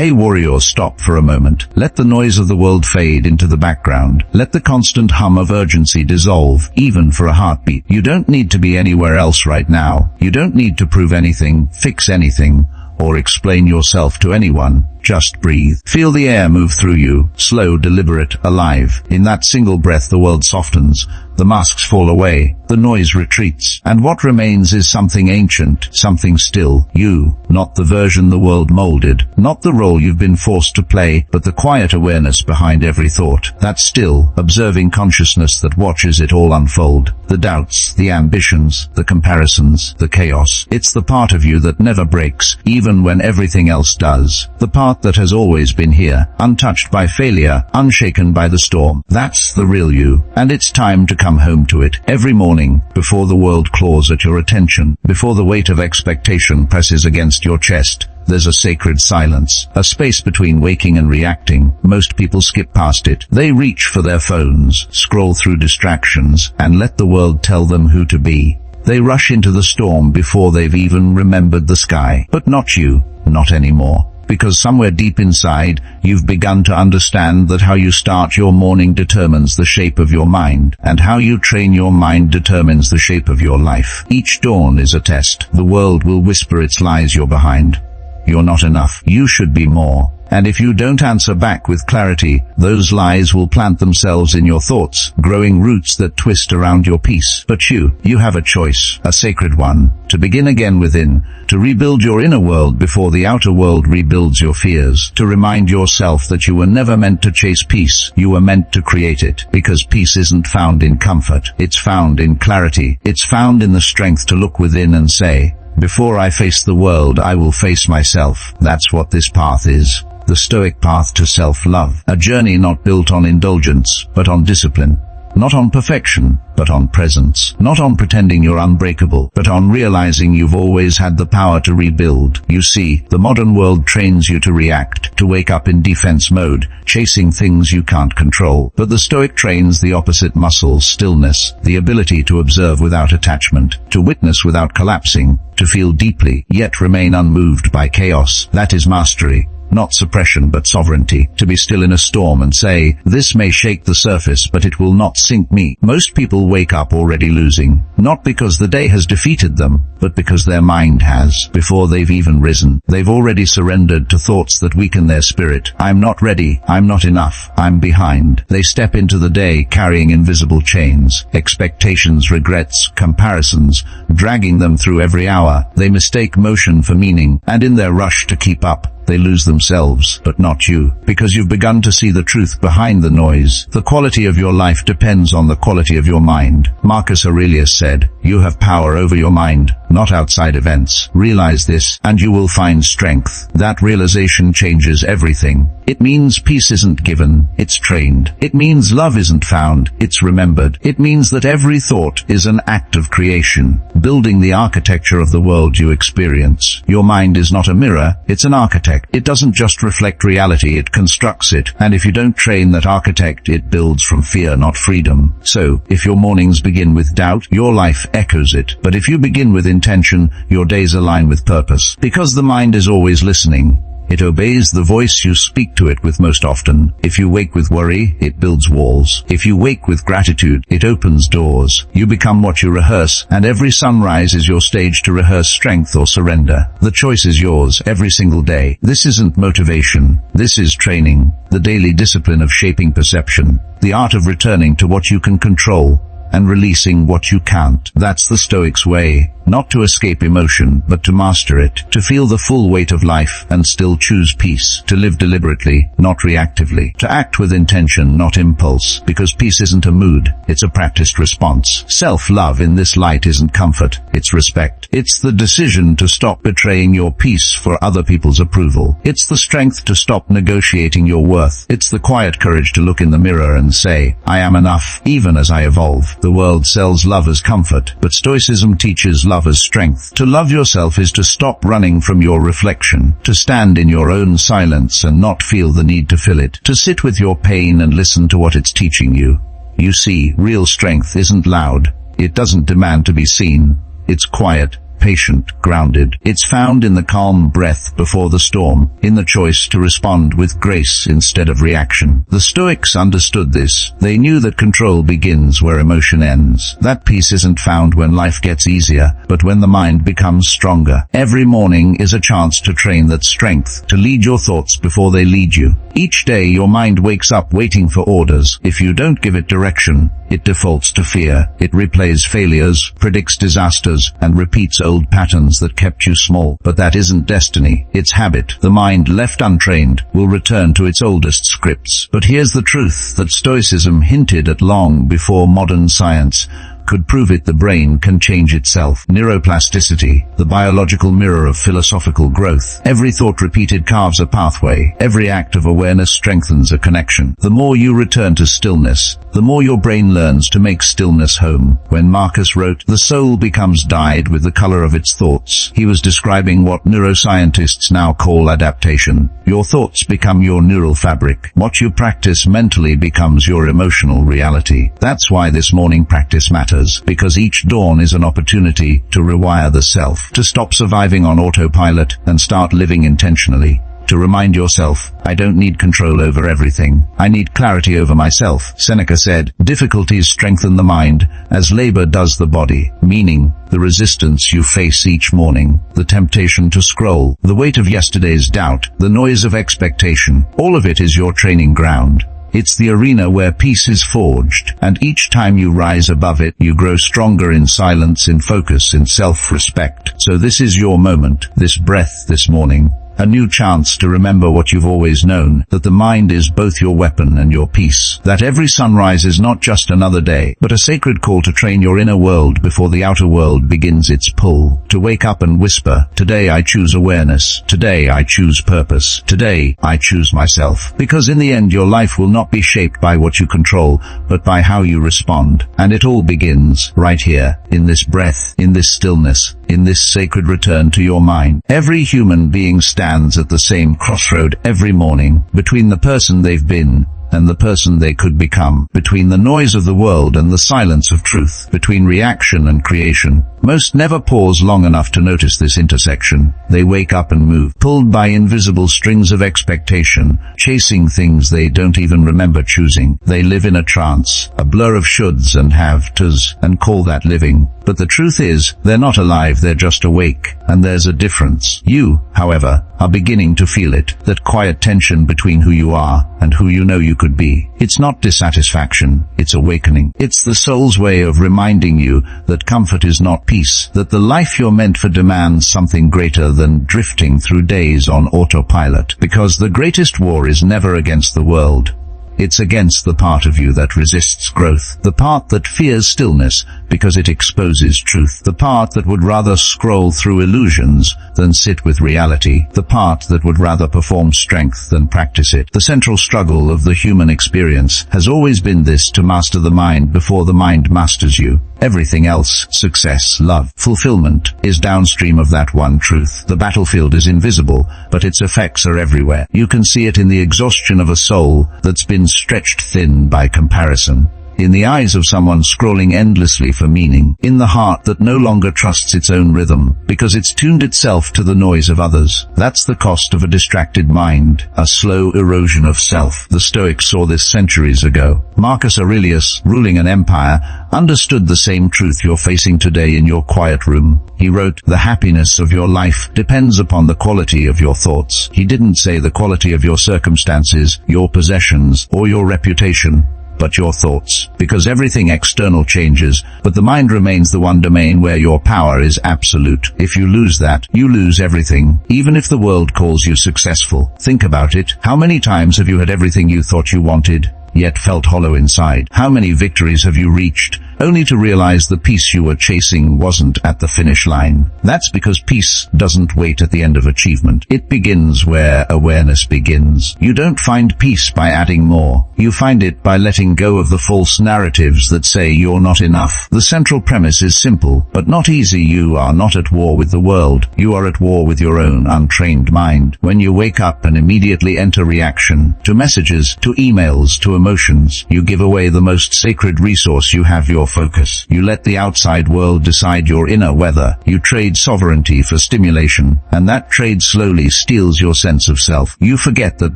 Hey warrior, stop for a moment. Let the noise of the world fade into the background. Let the constant hum of urgency dissolve, even for a heartbeat. You don't need to be anywhere else right now. You don't need to prove anything, fix anything, or explain yourself to anyone. Just breathe. Feel the air move through you, slow, deliberate, alive. In that single breath the world softens, the masks fall away, the noise retreats, and what remains is something ancient, something still. You, not the version the world molded, not the role you've been forced to play, but the quiet awareness behind every thought. That still, observing consciousness that watches it all unfold. The doubts, the ambitions, the comparisons, the chaos. It's the part of you that never breaks, even when everything else does. The part that has always been here, untouched by failure, unshaken by the storm. That's the real you, and it's time to come home to it. Every morning, before the world claws at your attention, before the weight of expectation presses against your chest, there's a sacred silence, a space between waking and reacting. Most people skip past it. They reach for their phones, scroll through distractions, and let the world tell them who to be. They rush into the storm before they've even remembered the sky. But not you, not anymore. Because somewhere deep inside, you've begun to understand that how you start your morning determines the shape of your mind, and how you train your mind determines the shape of your life. Each dawn is a test. The world will whisper its lies you're behind. You're not enough. You should be more. And if you don't answer back with clarity, those lies will plant themselves in your thoughts, growing roots that twist around your peace. But you have a choice, a sacred one, to begin again within, to rebuild your inner world before the outer world rebuilds your fears, to remind yourself that you were never meant to chase peace, you were meant to create it, because peace isn't found in comfort, it's found in clarity, it's found in the strength to look within and say, before I face the world, I will face myself. That's what this path is. The Stoic path to self-love. A journey not built on indulgence, but on discipline. Not on perfection, but on presence. Not on pretending you're unbreakable, but on realizing you've always had the power to rebuild. You see, the modern world trains you to react, to wake up in defense mode, chasing things you can't control. But the Stoic trains the opposite muscles: stillness, the ability to observe without attachment, to witness without collapsing, to feel deeply, yet remain unmoved by chaos. That is mastery. Not suppression but sovereignty. To be still in a storm and say, this may shake the surface but it will not sink me. Most people wake up already losing, not because the day has defeated them, but because their mind has. Before they've even risen, they've already surrendered to thoughts that weaken their spirit. I'm not ready, I'm not enough, I'm behind. They step into the day carrying invisible chains, expectations, regrets, comparisons, dragging them through every hour. They mistake motion for meaning, and in their rush to keep up, they lose themselves, but not you, because you've begun to see the truth behind the noise. The quality of your life depends on the quality of your mind. Marcus Aurelius said, you have power over your mind, not outside events. Realize this, and you will find strength. That realization changes everything. It means peace isn't given, it's trained. It means love isn't found, it's remembered. It means that every thought is an act of creation, building the architecture of the world you experience. Your mind is not a mirror, it's an architect. It doesn't just reflect reality, it constructs it. And if you don't train that architect, it builds from fear, not freedom. So, if your mornings begin with doubt, your life echoes it. But if you begin with intention, your days align with purpose. Because the mind is always listening. It obeys the voice you speak to it with most often. If you wake with worry, it builds walls. If you wake with gratitude, it opens doors. You become what you rehearse, and every sunrise is your stage to rehearse strength or surrender. The choice is yours every single day. This isn't motivation. This is training. The daily discipline of shaping perception. The art of returning to what you can control and releasing what you can't. That's the Stoic's way. Not to escape emotion, but to master it. To feel the full weight of life and still choose peace. To live deliberately, not reactively. To act with intention, not impulse. Because peace isn't a mood, it's a practiced response. Self-love in this light isn't comfort, it's respect. It's the decision to stop betraying your peace for other people's approval. It's the strength to stop negotiating your worth. It's the quiet courage to look in the mirror and say, I am enough, even as I evolve. The world sells love as comfort, but Stoicism teaches love as strength. To love yourself is to stop running from your reflection, to stand in your own silence and not feel the need to fill it, to sit with your pain and listen to what it's teaching you. You see, real strength isn't loud. It doesn't demand to be seen. It's quiet, patient, grounded. It's found in the calm breath before the storm, in the choice to respond with grace instead of reaction. The Stoics understood this. They knew that control begins where emotion ends. That peace isn't found when life gets easier, but when the mind becomes stronger. Every morning is a chance to train that strength, to lead your thoughts before they lead you. Each day your mind wakes up waiting for orders. If you don't give it direction, it defaults to fear. It replays failures, predicts disasters, and repeats old patterns that kept you small. But that isn't destiny, it's habit. The mind, left untrained, will return to its oldest scripts. But here's the truth that Stoicism hinted at long before modern science could prove it: the brain can change itself. Neuroplasticity, the biological mirror of philosophical growth. Every thought repeated carves a pathway. Every act of awareness strengthens a connection. The more you return to stillness, the more your brain learns to make stillness home. When Marcus wrote, "The soul becomes dyed with the color of its thoughts," he was describing what neuroscientists now call adaptation. Your thoughts become your neural fabric. What you practice mentally becomes your emotional reality. That's why this morning practice matters, because each dawn is an opportunity to rewire the self, to stop surviving on autopilot and start living intentionally. To remind yourself, I don't need control over everything. I need clarity over myself. Seneca said, difficulties strengthen the mind, as labor does the body. Meaning, the resistance you face each morning, the temptation to scroll, the weight of yesterday's doubt, the noise of expectation, all of it is your training ground. It's the arena where peace is forged, and each time you rise above it, you grow stronger in silence, in focus, in self-respect. So this is your moment, this breath this morning. A new chance to remember what you've always known, that the mind is both your weapon and your peace. That every sunrise is not just another day, but a sacred call to train your inner world before the outer world begins its pull. To wake up and whisper, today I choose awareness. Today I choose purpose. Today I choose myself. Because in the end your life will not be shaped by what you control, but by how you respond. And it all begins right here, in this breath, in this stillness, in this sacred return to your mind. Every human being stands at the same crossroad every morning, between the person they've been and the person they could become, between the noise of the world and the silence of truth, between reaction and creation. Most never pause long enough to notice this intersection. They wake up and move, pulled by invisible strings of expectation, chasing things they don't even remember choosing. They live in a trance, a blur of shoulds and have-tos, and call that living. But the truth is, they're not alive, they're just awake. And there's a difference. You, however, are beginning to feel it, that quiet tension between who you are and who you know you could be. It's not dissatisfaction, it's awakening. It's the soul's way of reminding you that comfort is not peace, that the life you're meant for demands something greater than drifting through days on autopilot. Because the greatest war is never against the world. It's against the part of you that resists growth, the part that fears stillness because it exposes truth, the part that would rather scroll through illusions than sit with reality, the part that would rather perform strength than practice it. The central struggle of the human experience has always been this: to master the mind before the mind masters you. Everything else, success, love, fulfillment, is downstream of that one truth. The battlefield is invisible, but its effects are everywhere. You can see it in the exhaustion of a soul that's been stretched thin by comparison, in the eyes of someone scrolling endlessly for meaning, in the heart that no longer trusts its own rhythm because it's tuned itself to the noise of others. That's the cost of a distracted mind, a slow erosion of self. The Stoics saw this centuries ago. Marcus Aurelius, ruling an empire, understood the same truth you're facing today in your quiet room. He wrote, "The happiness of your life depends upon the quality of your thoughts." He didn't say the quality of your circumstances, your possessions, or your reputation, but your thoughts. Because everything external changes, but the mind remains the one domain where your power is absolute. If you lose that, you lose everything, even if the world calls you successful. Think about it. How many times have you had everything you thought you wanted, yet felt hollow inside? How many victories have you reached, only to realize the peace you were chasing wasn't at the finish line? That's because peace doesn't wait at the end of achievement. It begins where awareness begins. You don't find peace by adding more. You find it by letting go of the false narratives that say you're not enough. The central premise is simple, but not easy. You are not at war with the world. You are at war with your own untrained mind. When you wake up and immediately enter reaction to messages, to emails, to emotions, you give away the most sacred resource you have, your focus. You let the outside world decide your inner weather. You trade sovereignty for stimulation, and that trade slowly steals your sense of self. You forget that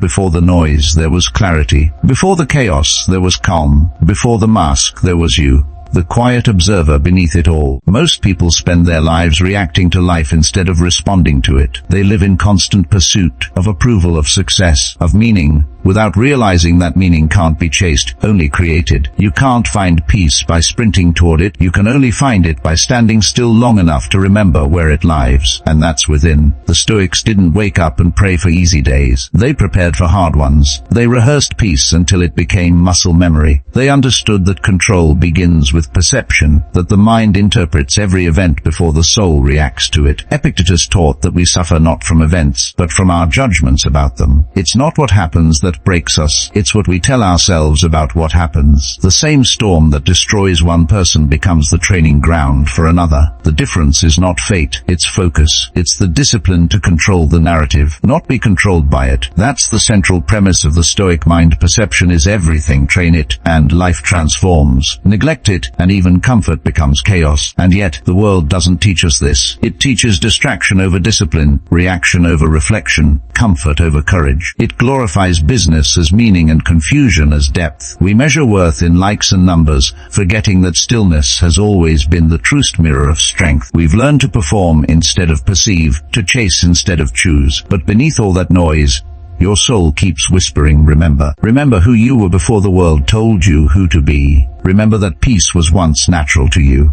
before the noise there was clarity. Before the chaos there was calm. Before the mask there was you, the quiet observer beneath it all. Most people spend their lives reacting to life instead of responding to it. They live in constant pursuit of approval, of success, of meaning, without realizing that meaning can't be chased, only created. You can't find peace by sprinting toward it. You can only find it by standing still long enough to remember where it lies, and that's within. The Stoics didn't wake up and pray for easy days. They prepared for hard ones. They rehearsed peace until it became muscle memory. They understood that control begins with perception, that the mind interprets every event before the soul reacts to it. Epictetus taught that we suffer not from events, but from our judgments about them. It's not what happens that breaks us, it's what we tell ourselves about what happens. The same storm that destroys one person becomes the training ground for another. The difference is not fate, it's focus. It's the discipline to control the narrative, not be controlled by it. That's the central premise of the Stoic mind. Perception is everything. Train it, and life transforms. Neglect it, and even comfort becomes chaos. And yet, the world doesn't teach us this. It teaches distraction over discipline, reaction over reflection, comfort over courage. It glorifies business as meaning and confusion as depth. We measure worth in likes and numbers, forgetting that stillness has always been the truest mirror of strength. We've learned to perform instead of perceive, to chase instead of choose. But beneath all that noise, your soul keeps whispering, remember. Remember who you were before the world told you who to be. Remember that peace was once natural to you,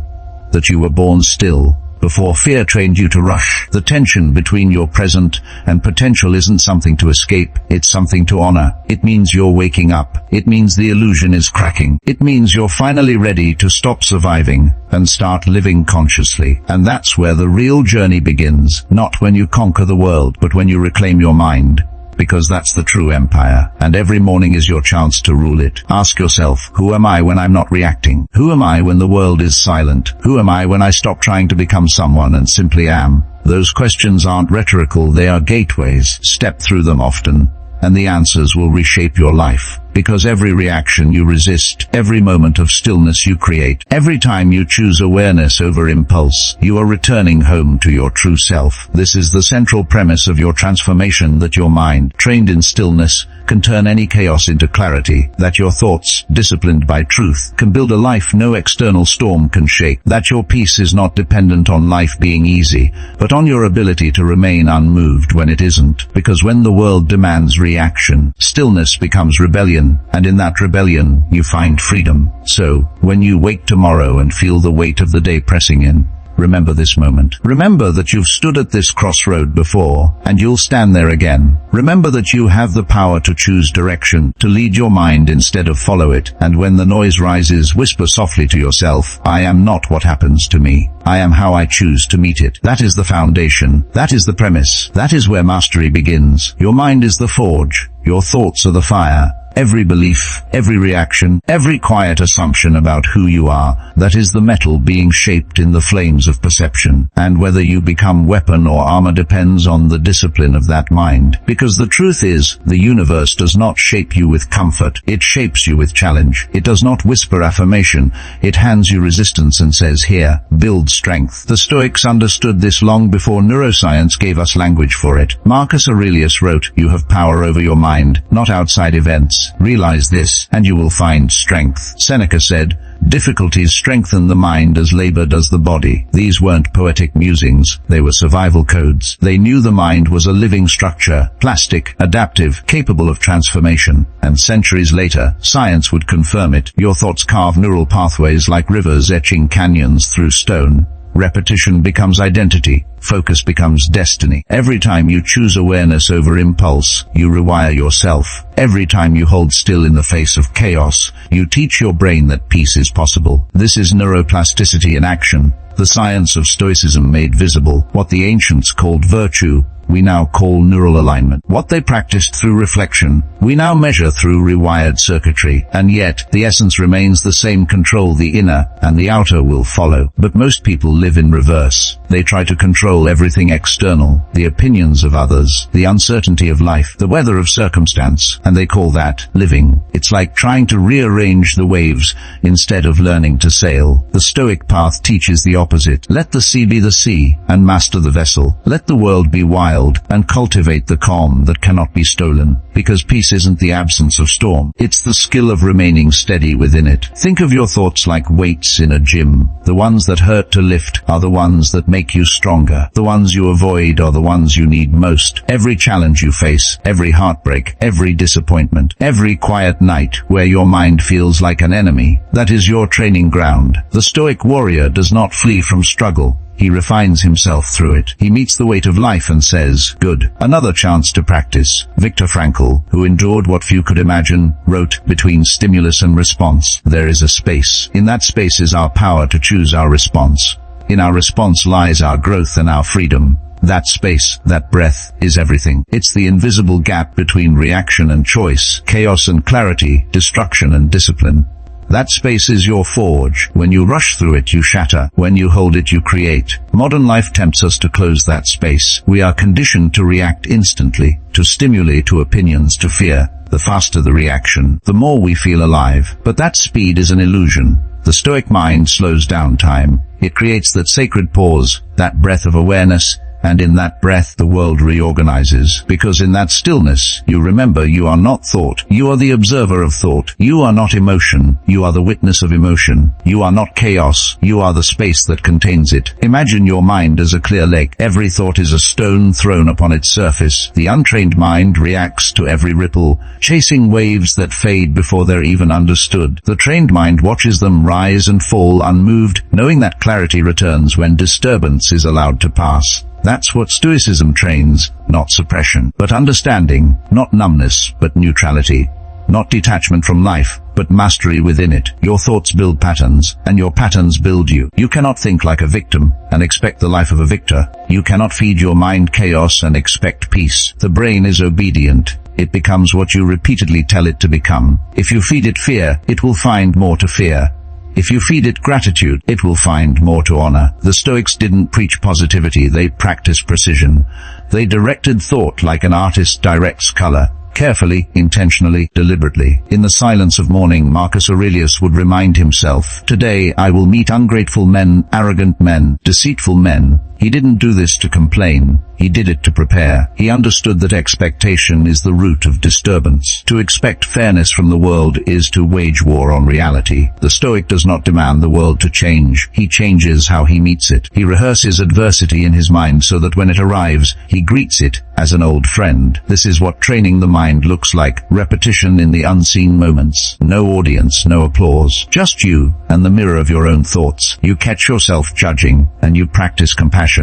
that you were born still, before fear trained you to rush. The tension between your present and potential isn't something to escape, it's something to honor. It means you're waking up. It means the illusion is cracking. It means you're finally ready to stop surviving and start living consciously. And that's where the real journey begins, not when you conquer the world, but when you reclaim your mind. Because that's the true empire, and every morning is your chance to rule it. Ask yourself, who am I when I'm not reacting? Who am I when the world is silent? Who am I when I stop trying to become someone and simply am? Those questions aren't rhetorical, they are gateways. Step through them often, and the answers will reshape your life. Because every reaction you resist, every moment of stillness you create, every time you choose awareness over impulse, you are returning home to your true self. This is the central premise of your transformation, that your mind, trained in stillness, can turn any chaos into clarity, that your thoughts, disciplined by truth, can build a life no external storm can shake, that your peace is not dependent on life being easy, but on your ability to remain unmoved when it isn't. Because when the world demands reaction, stillness becomes rebellion, and in that rebellion, you find freedom. So, when you wake tomorrow and feel the weight of the day pressing in, remember this moment. Remember that you've stood at this crossroad before, and you'll stand there again. Remember that you have the power to choose direction, to lead your mind instead of follow it. And when the noise rises, whisper softly to yourself, I am not what happens to me. I am how I choose to meet it. That is the foundation. That is the premise. That is where mastery begins. Your mind is the forge. Your thoughts are the fire. Every belief, every reaction, every quiet assumption about who you are, that is the metal being shaped in the flames of perception. And whether you become weapon or armor depends on the discipline of that mind. Because the truth is, the universe does not shape you with comfort, it shapes you with challenge. It does not whisper affirmation, it hands you resistance and says, here, build strength. The Stoics understood this long before neuroscience gave us language for it. Marcus Aurelius wrote, you have power over your mind, not outside events. Realize this, and you will find strength. Seneca said, difficulties strengthen the mind as labor does the body. These weren't poetic musings, they were survival codes. They knew the mind was a living structure, plastic, adaptive, capable of transformation. And centuries later, science would confirm it. Your thoughts carve neural pathways like rivers etching canyons through stone. Repetition becomes identity. Focus becomes destiny. Every time you choose awareness over impulse, you rewire yourself. Every time you hold still in the face of chaos, you teach your brain that peace is possible. This is neuroplasticity in action, the science of Stoicism made visible. What the ancients called virtue, we now call neural alignment. What they practiced through reflection, we now measure through rewired circuitry. And yet, the essence remains the same: control the inner, and the outer will follow. But most people live in reverse. They try to control everything external, the opinions of others, the uncertainty of life, the weather of circumstance, and they call that living. It's like trying to rearrange the waves instead of learning to sail. The Stoic path teaches the opposite. Let the sea be the sea, and master the vessel. Let the world be wild, and cultivate the calm that cannot be stolen. Because peace isn't the absence of storm. It's the skill of remaining steady within it. Think of your thoughts like weights in a gym. The ones that hurt to lift are the ones that make you stronger. The ones you avoid are the ones you need most. Every challenge you face, every heartbreak, every disappointment, every quiet night where your mind feels like an enemy, that is your training ground. The Stoic warrior does not flee from struggle. He refines himself through it. He meets the weight of life and says, good, another chance to practice. Viktor Frankl, who endured what few could imagine, wrote, between stimulus and response, there is a space. In that space is our power to choose our response. In our response lies our growth and our freedom. That space, that breath, is everything. It's the invisible gap between reaction and choice, chaos and clarity, destruction and discipline. That space is your forge. When you rush through it, you shatter. When you hold it, you create. Modern life tempts us to close that space. We are conditioned to react instantly, to stimuli, to opinions, to fear. The faster the reaction, the more we feel alive. But that speed is an illusion. The Stoic mind slows down time. It creates that sacred pause, that breath of awareness, and in that breath the world reorganizes. Because in that stillness, you remember you are not thought. You are the observer of thought. You are not emotion. You are the witness of emotion. You are not chaos. You are the space that contains it. Imagine your mind as a clear lake. Every thought is a stone thrown upon its surface. The untrained mind reacts to every ripple, chasing waves that fade before they're even understood. The trained mind watches them rise and fall unmoved, knowing that clarity returns when disturbance is allowed to pass. That's what Stoicism trains, not suppression, but understanding, not numbness, but neutrality, not detachment from life, but mastery within it. Your thoughts build patterns, and your patterns build you. You cannot think like a victim and expect the life of a victor. You cannot feed your mind chaos and expect peace. The brain is obedient. It becomes what you repeatedly tell it to become. If you feed it fear, it will find more to fear. If you feed it gratitude, it will find more to honor. The Stoics didn't preach positivity, they practiced precision. They directed thought like an artist directs color. Carefully, intentionally, deliberately. In the silence of morning, Marcus Aurelius would remind himself, today I will meet ungrateful men, arrogant men, deceitful men. He didn't do this to complain. He did it to prepare. He understood that expectation is the root of disturbance. To expect fairness from the world is to wage war on reality. The Stoic does not demand the world to change. He changes how he meets it. He rehearses adversity in his mind so that when it arrives, he greets it as an old friend. This is what training the mind looks like. Repetition in the unseen moments. No audience, no applause. Just you and the mirror of your own thoughts. You catch yourself judging, and you practice compassion.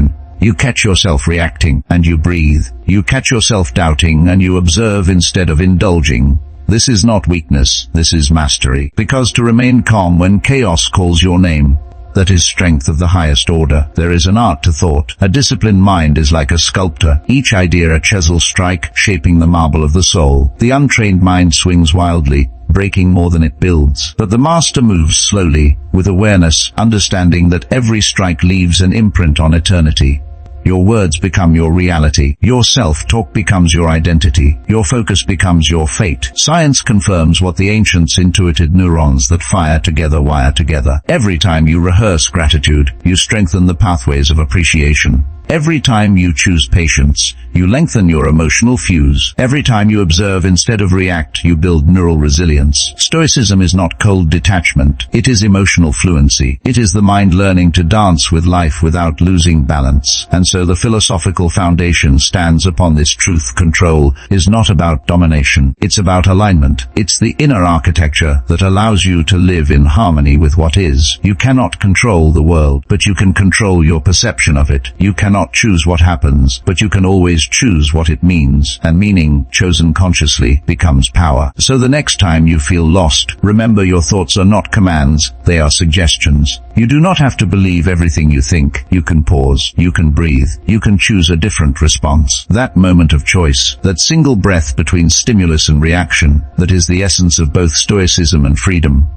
You catch yourself reacting, and you breathe. You catch yourself doubting, and you observe instead of indulging. This is not weakness, this is mastery. Because to remain calm when chaos calls your name, that is strength of the highest order. There is an art to thought. A disciplined mind is like a sculptor, each idea a chisel strike, shaping the marble of the soul. The untrained mind swings wildly, breaking more than it builds. But the master moves slowly, with awareness, understanding that every strike leaves an imprint on eternity. Your words become your reality. Your self-talk becomes your identity. Your focus becomes your fate. Science confirms what the ancients intuited: neurons that fire together wire together. Every time you rehearse gratitude, you strengthen the pathways of appreciation. Every time you choose patience, you lengthen your emotional fuse. Every time you observe instead of react, you build neural resilience. Stoicism is not cold detachment. It is emotional fluency. It is the mind learning to dance with life without losing balance. And so the philosophical foundation stands upon this truth. Control is not about domination. It's about alignment. It's the inner architecture that allows you to live in harmony with what is. You cannot control the world, but you can control your perception of it. You cannot cannot choose what happens, but you can always choose what it means, and meaning, chosen consciously, becomes power. So the next time you feel lost, remember your thoughts are not commands, they are suggestions. You do not have to believe everything you think. You can pause, you can breathe, you can choose a different response. That moment of choice, that single breath between stimulus and reaction, that is the essence of both stoicism and freedom.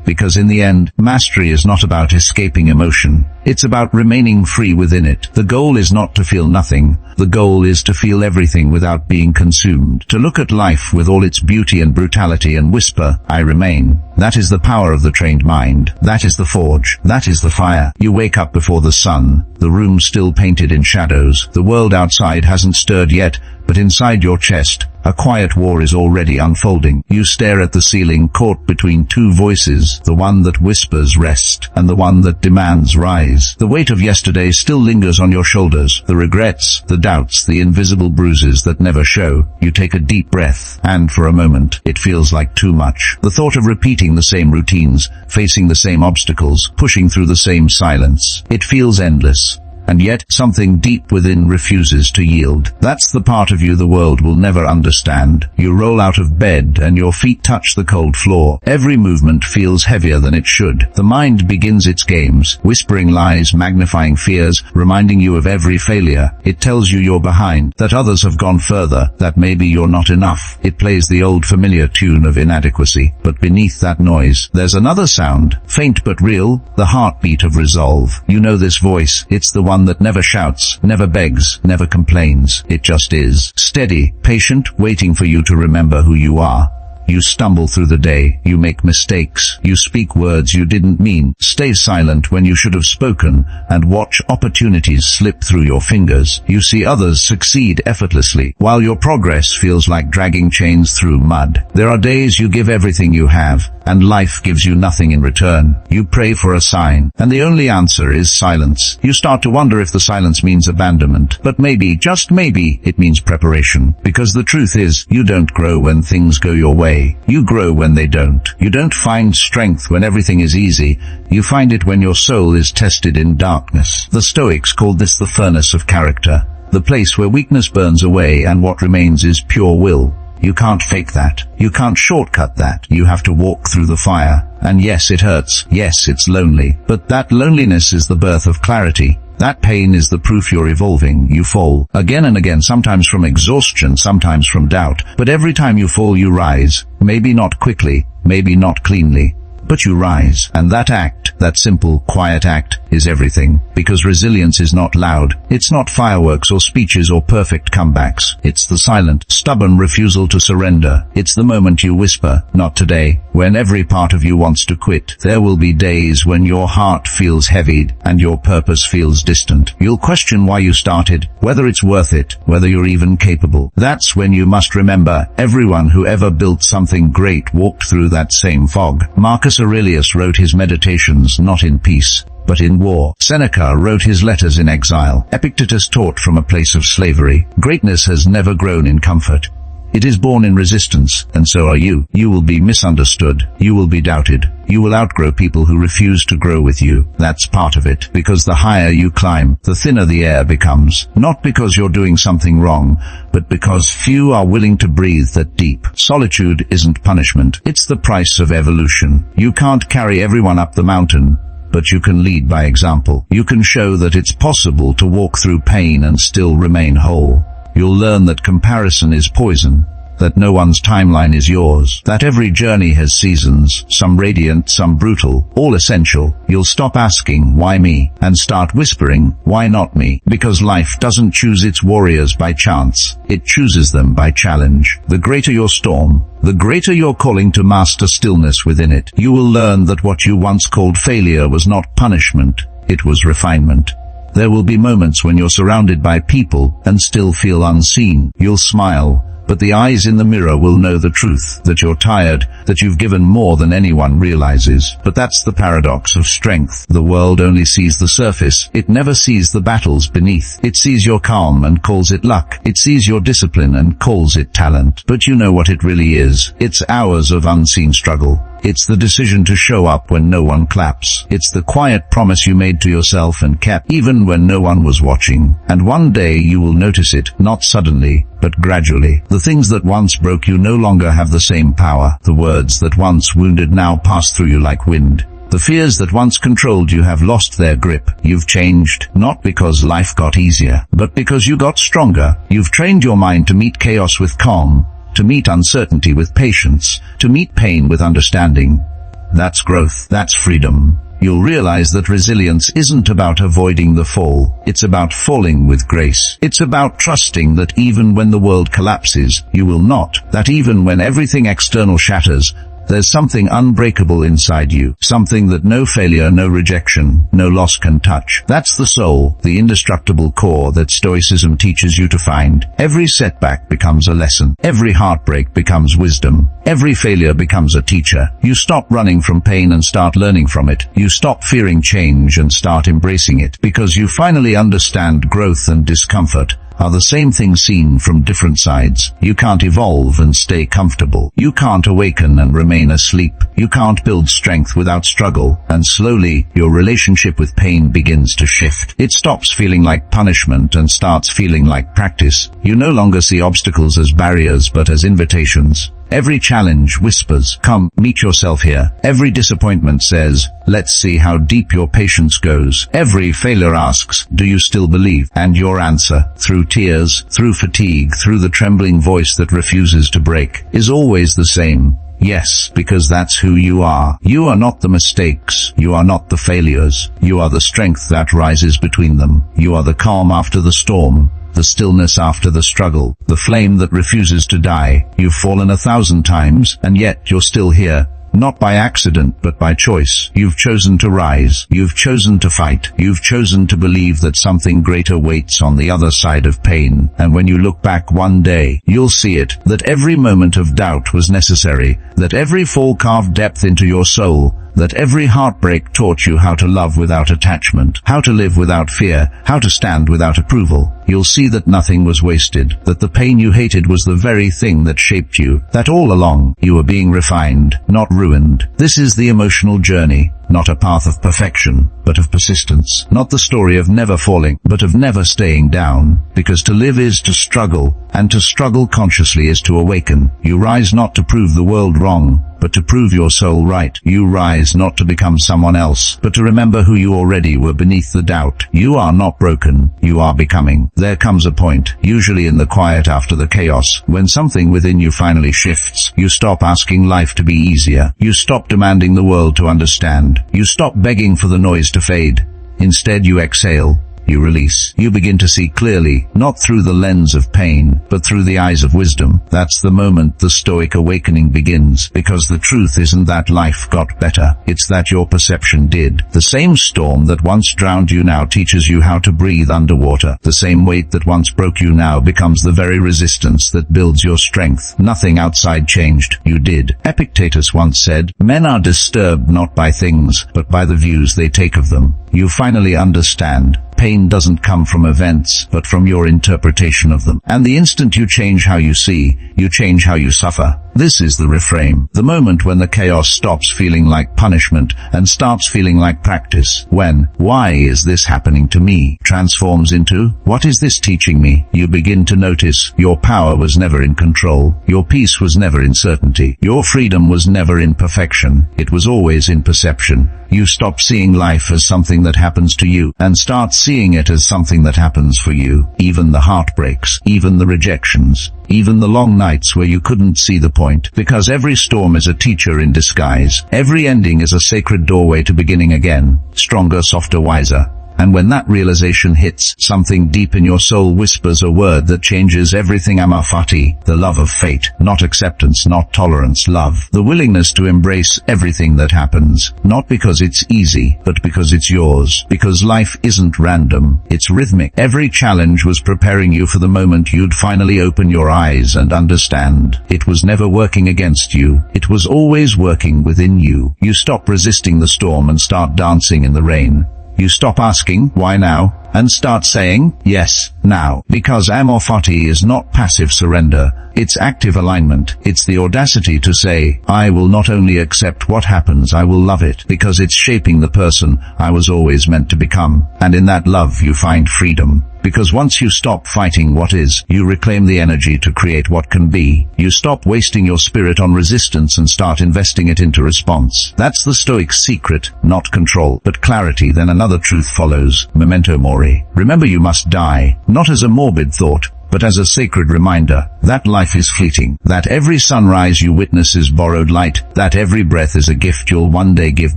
Because in the end, mastery is not about escaping emotion. It's about remaining free within it. The goal is not to feel nothing. The goal is to feel everything without being consumed. To look at life with all its beauty and brutality and whisper, I remain. That is the power of the trained mind. That is the forge. That is the fire. You wake up before the sun. The room still painted in shadows. The world outside hasn't stirred yet, but inside your chest, a quiet war is already unfolding. You stare at the ceiling, caught between two voices, the one that whispers rest, and the one that demands rise. The weight of yesterday still lingers on your shoulders, the regrets, the doubts, the invisible bruises that never show. You take a deep breath, and for a moment, it feels like too much. The thought of repeating the same routines, facing the same obstacles, pushing through the same silence, it feels endless. And yet, something deep within refuses to yield. That's the part of you the world will never understand. You roll out of bed and your feet touch the cold floor. Every movement feels heavier than it should. The mind begins its games, whispering lies, magnifying fears, reminding you of every failure. It tells you you're behind, that others have gone further, that maybe you're not enough. It plays the old familiar tune of inadequacy. But beneath that noise, there's another sound, faint but real, the heartbeat of resolve. You know this voice. It's the one that never shouts, never begs, never complains. It just is. Steady, patient, waiting for you to remember who you are. You stumble through the day, you make mistakes, you speak words you didn't mean, stay silent when you should have spoken, and watch opportunities slip through your fingers. You see others succeed effortlessly, while your progress feels like dragging chains through mud. There are days you give everything you have, and life gives you nothing in return. You pray for a sign, and the only answer is silence. You start to wonder if the silence means abandonment, but maybe, just maybe, it means preparation. Because the truth is, you don't grow when things go your way. You grow when they don't. You don't find strength when everything is easy. You find it when your soul is tested in darkness. The Stoics called this the furnace of character, the place where weakness burns away and what remains is pure will. You can't fake that. You can't shortcut that. You have to walk through the fire. And yes, it hurts. Yes, it's lonely. But that loneliness is the birth of clarity. That pain is the proof you're evolving. You fall again and again, sometimes from exhaustion, sometimes from doubt. But every time you fall, you rise. Maybe not quickly, maybe not cleanly, but you rise. And that act, that simple, quiet act, is everything. Because resilience is not loud. It's not fireworks or speeches or perfect comebacks. It's the silent, stubborn refusal to surrender. It's the moment you whisper, not today, when every part of you wants to quit. There will be days when your heart feels heavied and your purpose feels distant. You'll question why you started, whether it's worth it, whether you're even capable. That's when you must remember, everyone who ever built something great walked through that same fog. Marcus Aurelius wrote his meditations not in peace, but in war. Seneca wrote his letters in exile. Epictetus taught from a place of slavery. Greatness has never grown in comfort. It is born in resistance, and so are you. You will be misunderstood. You will be doubted. You will outgrow people who refuse to grow with you. That's part of it. Because the higher you climb, the thinner the air becomes. Not because you're doing something wrong, but because few are willing to breathe that deep. Solitude isn't punishment. It's the price of evolution. You can't carry everyone up the mountain, but you can lead by example. You can show that it's possible to walk through pain and still remain whole. You'll learn that comparison is poison, that no one's timeline is yours, that every journey has seasons, some radiant, some brutal, all essential. You'll stop asking, why me, and start whispering, why not me? Because life doesn't choose its warriors by chance, it chooses them by challenge. The greater your storm, the greater your calling to master stillness within it. You will learn that what you once called failure was not punishment, it was refinement. There will be moments when you're surrounded by people and still feel unseen. You'll smile, but the eyes in the mirror will know the truth, that you're tired, that you've given more than anyone realizes. But that's the paradox of strength. The world only sees the surface. It never sees the battles beneath. It sees your calm and calls it luck. It sees your discipline and calls it talent. But you know what it really is. It's hours of unseen struggle. It's the decision to show up when no one claps. It's the quiet promise you made to yourself and kept even when no one was watching. And one day you will notice it, not suddenly, but gradually. The things that once broke you no longer have the same power. The words that once wounded now pass through you like wind. The fears that once controlled you have lost their grip. You've changed, not because life got easier, but because you got stronger. You've trained your mind to meet chaos with calm, to meet uncertainty with patience, to meet pain with understanding. That's growth. That's freedom. You'll realize that resilience isn't about avoiding the fall. It's about falling with grace. It's about trusting that even when the world collapses, you will not. That even when everything external shatters, there's something unbreakable inside you, something that no failure, no rejection, no loss can touch. That's the soul, the indestructible core that Stoicism teaches you to find. Every setback becomes a lesson. Every heartbreak becomes wisdom. Every failure becomes a teacher. You stop running from pain and start learning from it. You stop fearing change and start embracing it, because you finally understand growth and discomfort are the same thing seen from different sides. You can't evolve and stay comfortable. You can't awaken and remain asleep. You can't build strength without struggle. And slowly, your relationship with pain begins to shift. It stops feeling like punishment and starts feeling like practice. You no longer see obstacles as barriers but as invitations. Every challenge whispers, "Come, meet yourself here." Every disappointment says, "Let's see how deep your patience goes." Every failure asks, "Do you still believe?" And your answer, through tears, through fatigue, through the trembling voice that refuses to break, is always the same. Yes, because that's who you are. You are not the mistakes. You are not the failures. You are the strength that rises between them. You are the calm after the storm, the stillness after the struggle, the flame that refuses to die. You've fallen 1,000 times, and yet you're still here. Not by accident, but by choice. You've chosen to rise. You've chosen to fight. You've chosen to believe that something greater waits on the other side of pain. And when you look back one day, you'll see it, that every moment of doubt was necessary, that every fall carved depth into your soul, that every heartbreak taught you how to love without attachment, how to live without fear, how to stand without approval. You'll see that nothing was wasted, that the pain you hated was the very thing that shaped you, that all along, you were being refined, not ruined. This is the emotional journey, not a path of perfection, but of persistence. Not the story of never falling, but of never staying down. Because to live is to struggle, and to struggle consciously is to awaken. You rise not to prove the world wrong, but to prove your soul right. You rise not to become someone else, but to remember who you already were beneath the doubt. You are not broken, you are becoming. There comes a point, usually in the quiet after the chaos, when something within you finally shifts. You stop asking life to be easier. You stop demanding the world to understand. You stop begging for the noise to fade. Instead you exhale. You release. You begin to see clearly, not through the lens of pain, but through the eyes of wisdom. That's the moment the Stoic awakening begins, because the truth isn't that life got better, it's that your perception did. The same storm that once drowned you now teaches you how to breathe underwater. The same weight that once broke you now becomes the very resistance that builds your strength. Nothing outside changed, you did. Epictetus once said, "Men are disturbed not by things, but by the views they take of them." You finally understand. Pain doesn't come from events, but from your interpretation of them. And the instant you change how you see, you change how you suffer. This is the reframe. The moment when the chaos stops feeling like punishment and starts feeling like practice. When, "Why is this happening to me?" transforms into, "What is this teaching me?" You begin to notice your power was never in control. Your peace was never in certainty. Your freedom was never in perfection. It was always in perception. You stop seeing life as something that happens to you, and start seeing it as something that happens for you. Even the heartbreaks, even the rejections, even the long nights where you couldn't see the point. Because every storm is a teacher in disguise. Every ending is a sacred doorway to beginning again, stronger, softer, wiser. And when that realization hits, something deep in your soul whispers a word that changes everything. Amor fati, the love of fate, not acceptance, not tolerance, love. The willingness to embrace everything that happens, not because it's easy, but because it's yours. Because life isn't random, it's rhythmic. Every challenge was preparing you for the moment you'd finally open your eyes and understand. It was never working against you, it was always working within you. You stop resisting the storm and start dancing in the rain. You stop asking, why now? And start saying, yes, now. Because amor fati is not passive surrender, it's active alignment. It's the audacity to say, I will not only accept what happens, I will love it, because it's shaping the person I was always meant to become. And in that love you find freedom. Because once you stop fighting what is, you reclaim the energy to create what can be. You stop wasting your spirit on resistance and start investing it into response. That's the Stoic's secret, not control, but clarity. Then another truth follows, memento mori. Remember you must die, not as a morbid thought, but as a sacred reminder that life is fleeting, that every sunrise you witness is borrowed light, that every breath is a gift you'll one day give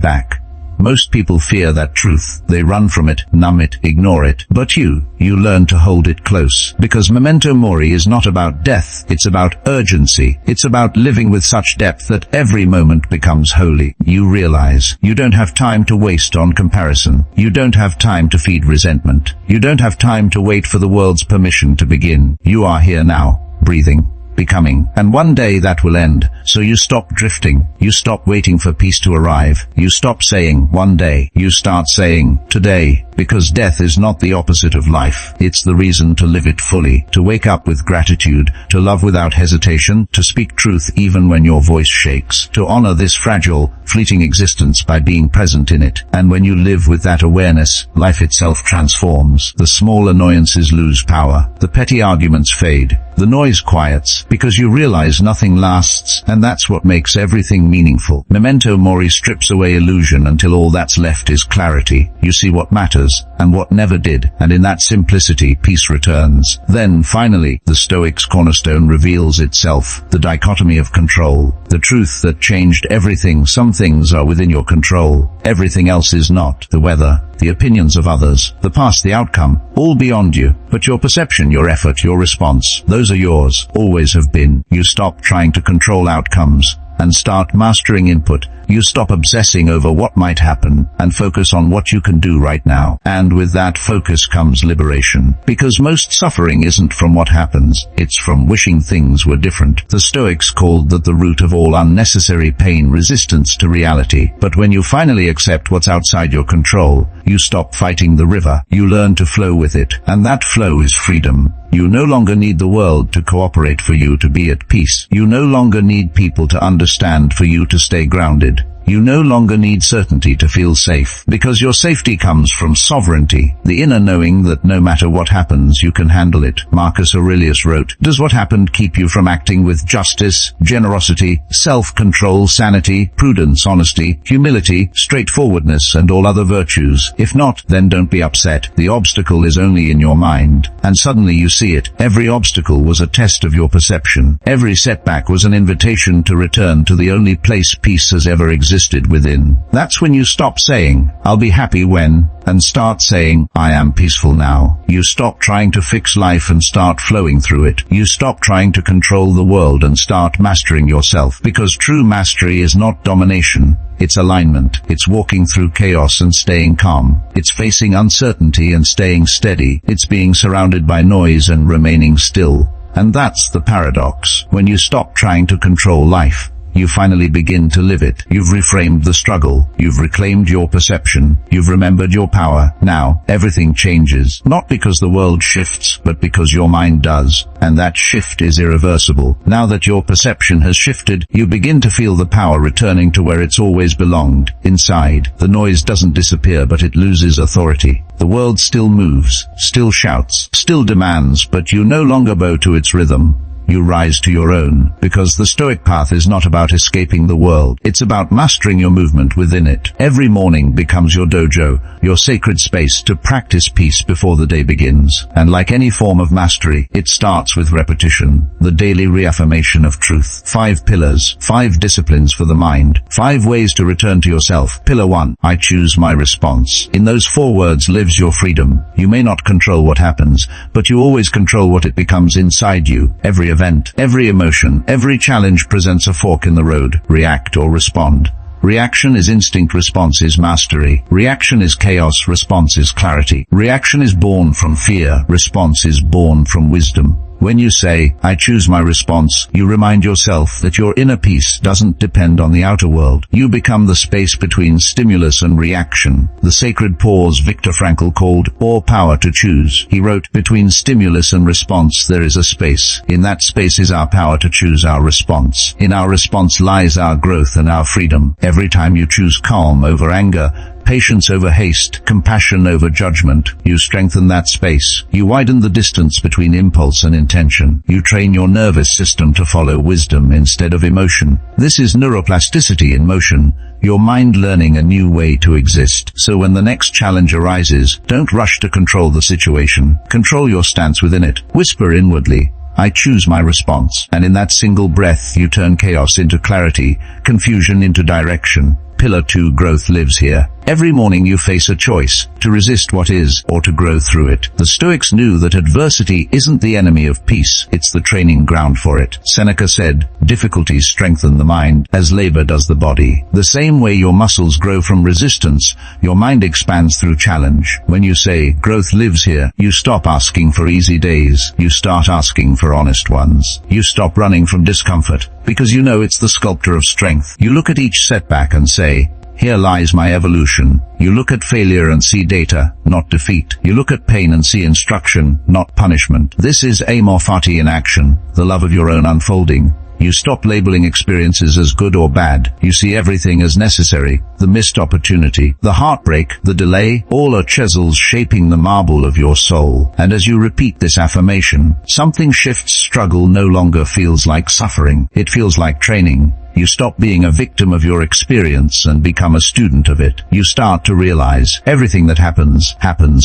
back. Most people fear that truth. They run from it, numb it, ignore it. But you learn to hold it close. Because memento mori is not about death, it's about urgency. It's about living with such depth that every moment becomes holy. You realize you don't have time to waste on comparison. You don't have time to feed resentment. You don't have time to wait for the world's permission to begin. You are here now, breathing, becoming, and one day that will end. So you stop drifting. You stop waiting for peace to arrive. You stop saying one day. You start saying today, because death is not the opposite of life. It's the reason to live it fully, to wake up with gratitude, to love without hesitation, to speak truth even when your voice shakes, to honor this fragile, fleeting existence by being present in it. And when you live with that awareness, life itself transforms. The small annoyances lose power. The petty arguments fade. The noise quiets, because you realize nothing lasts, and that's what makes everything meaningful. Memento mori strips away illusion until all that's left is clarity. You see what matters, and what never did, and in that simplicity peace returns. Then, finally, the Stoic's cornerstone reveals itself, the dichotomy of control, the truth that changed everything. Some things are within your control, everything else is not. The weather, the opinions of others, the past, the outcome, all beyond you. But your perception, your effort, your response, those are yours, always have been. You stop trying to control outcomes and start mastering input. You stop obsessing over what might happen and focus on what you can do right now. And with that focus comes liberation. Because most suffering isn't from what happens, it's from wishing things were different. The Stoics called that the root of all unnecessary pain, resistance to reality. But when you finally accept what's outside your control, you stop fighting the river. You learn to flow with it. And that flow is freedom. You no longer need the world to cooperate for you to be at peace. You no longer need people to understand for you to stay grounded. You no longer need certainty to feel safe, because your safety comes from sovereignty, the inner knowing that no matter what happens you can handle it. Marcus Aurelius wrote, "Does what happened keep you from acting with justice, generosity, self-control, sanity, prudence, honesty, humility, straightforwardness, and all other virtues? If not, then don't be upset. The obstacle is only in your mind." And suddenly you see it. Every obstacle was a test of your perception. Every setback was an invitation to return to the only place peace has ever existed within. That's when you stop saying, "I'll be happy when," and start saying, "I am peaceful now." You stop trying to fix life and start flowing through it. You stop trying to control the world and start mastering yourself. Because true mastery is not domination. It's alignment. It's walking through chaos and staying calm. It's facing uncertainty and staying steady. It's being surrounded by noise and remaining still. And that's the paradox. When you stop trying to control life, you finally begin to live it. You've reframed the struggle. You've reclaimed your perception. You've remembered your power. Now, everything changes. Not because the world shifts, but because your mind does. And that shift is irreversible. Now that your perception has shifted, you begin to feel the power returning to where it's always belonged, inside. The noise doesn't disappear, but it loses authority. The world still moves, still shouts, still demands, but you no longer bow to its rhythm. You rise to your own, because the Stoic path is not about escaping the world. It's about mastering your movement within it. Every morning becomes your dojo, your sacred space to practice peace before the day begins. And like any form of mastery, it starts with repetition, the daily reaffirmation of truth. 5 pillars, 5 disciplines for the mind, 5 ways to return to yourself. Pillar 1, I choose my response. In those 4 words lives your freedom. You may not control what happens, but you always control what it becomes inside you. Every event, every emotion, every challenge presents a fork in the road. React or respond. Reaction is instinct, response is mastery. Reaction is chaos, response is clarity. Reaction is born from fear, response is born from wisdom. When you say, I choose my response, you remind yourself that your inner peace doesn't depend on the outer world. You become the space between stimulus and reaction. The sacred pause Viktor Frankl called all power to choose. He wrote, between stimulus and response there is a space. In that space is our power to choose our response. In our response lies our growth and our freedom. Every time you choose calm over anger, patience over haste, compassion over judgment, you strengthen that space. You widen the distance between impulse and intention. You train your nervous system to follow wisdom instead of emotion. This is neuroplasticity in motion, your mind learning a new way to exist. So when the next challenge arises, don't rush to control the situation. Control your stance within it. Whisper inwardly, I choose my response. And in that single breath you turn chaos into clarity, confusion into direction. Pillar 2 growth lives here. Every morning you face a choice, to resist what is, or to grow through it. The Stoics knew that adversity isn't the enemy of peace, it's the training ground for it. Seneca said, difficulties strengthen the mind, as labor does the body. The same way your muscles grow from resistance, your mind expands through challenge. When you say, growth lives here, you stop asking for easy days, you start asking for honest ones. You stop running from discomfort, because you know it's the sculptor of strength. You look at each setback and say, here lies my evolution. You look at failure and see data, not defeat. You look at pain and see instruction, not punishment. This is amor fati in action, the love of your own unfolding. You stop labeling experiences as good or bad. You see everything as necessary. The missed opportunity, the heartbreak, the delay, all are chisels shaping the marble of your soul. And as you repeat this affirmation, something shifts. Struggle no longer feels like suffering. It feels like training. You stop being a victim of your experience and become a student of it. You start to realize everything that happens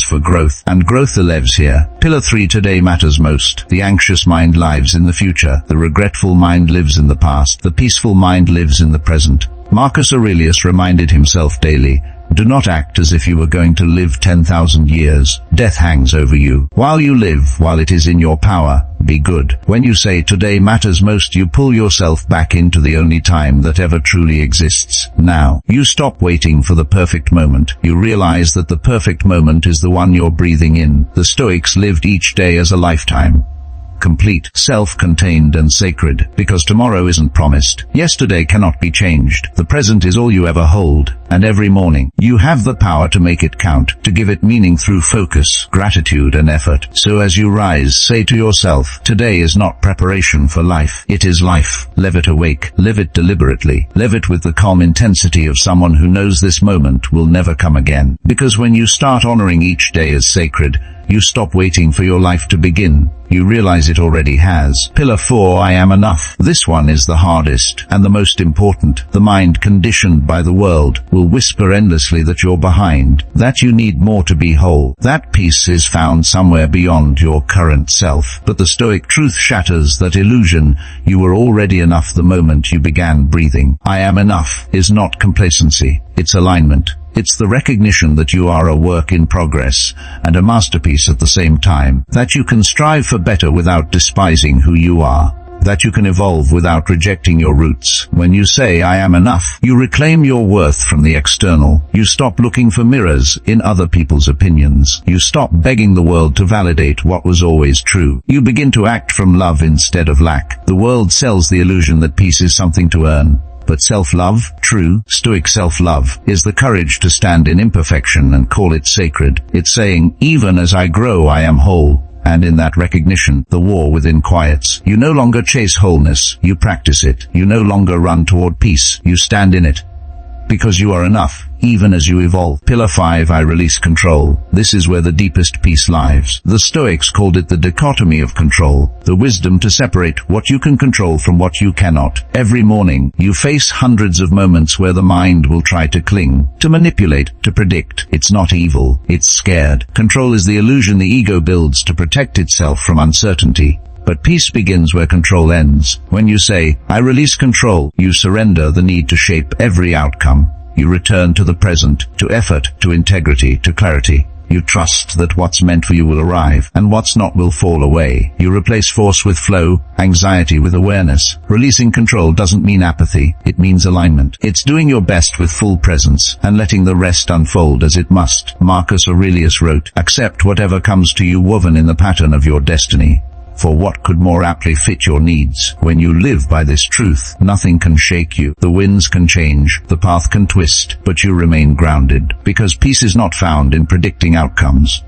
for growth, and growth lives here. Pillar 3 today matters most. The anxious mind lives in the future. The regretful mind lives in the past. The peaceful mind lives in the present. Marcus Aurelius reminded himself daily, do not act as if you were going to live 10,000 years. Death hangs over you. While you live, while it is in your power, be good. When you say today matters most, you pull yourself back into the only time that ever truly exists, now. You stop waiting for the perfect moment. You realize that the perfect moment is the one you're breathing in. The Stoics lived each day as a lifetime. Complete, self-contained and sacred, because tomorrow isn't promised. Yesterday cannot be changed. The present is all you ever hold, and every morning, you have the power to make it count, to give it meaning through focus, gratitude and effort. So as you rise, say to yourself, today is not preparation for life, it is life. Live it awake, live it deliberately, live it with the calm intensity of someone who knows this moment will never come again. Because when you start honoring each day as sacred, you stop waiting for your life to begin. You realize it already has. Pillar 4 I am enough. This one is the hardest and the most important. The mind conditioned by the world will whisper endlessly that you're behind, that you need more to be whole. That peace is found somewhere beyond your current self. But the Stoic truth shatters that illusion. You were already enough the moment you began breathing. I am enough is not complacency. It's alignment. It's the recognition that you are a work in progress and a masterpiece at the same time, that you can strive for better without despising who you are, that you can evolve without rejecting your roots. When you say I am enough, you reclaim your worth from the external. You stop looking for mirrors in other people's opinions. You stop begging the world to validate what was always true. You begin to act from love instead of lack. The world sells the illusion that peace is something to earn. But self-love, true, Stoic self-love, is the courage to stand in imperfection and call it sacred. It's saying, even as I grow I am whole. And in that recognition, the war within quiets. You no longer chase wholeness, you practice it. You no longer run toward peace, you stand in it. Because you are enough, even as you evolve. Pillar 5 I release control. This is where the deepest peace lies. The Stoics called it the dichotomy of control, the wisdom to separate what you can control from what you cannot. Every morning, you face hundreds of moments where the mind will try to cling, to manipulate, to predict. It's not evil, it's scared. Control is the illusion the ego builds to protect itself from uncertainty. But peace begins where control ends. When you say, I release control, you surrender the need to shape every outcome. You return to the present, to effort, to integrity, to clarity. You trust that what's meant for you will arrive, and what's not will fall away. You replace force with flow, anxiety with awareness. Releasing control doesn't mean apathy, it means alignment. It's doing your best with full presence, and letting the rest unfold as it must. Marcus Aurelius wrote, accept whatever comes to you woven in the pattern of your destiny. For what could more aptly fit your needs? When you live by this truth, nothing can shake you. The winds can change, the path can twist, but you remain grounded, because peace is not found in predicting outcomes.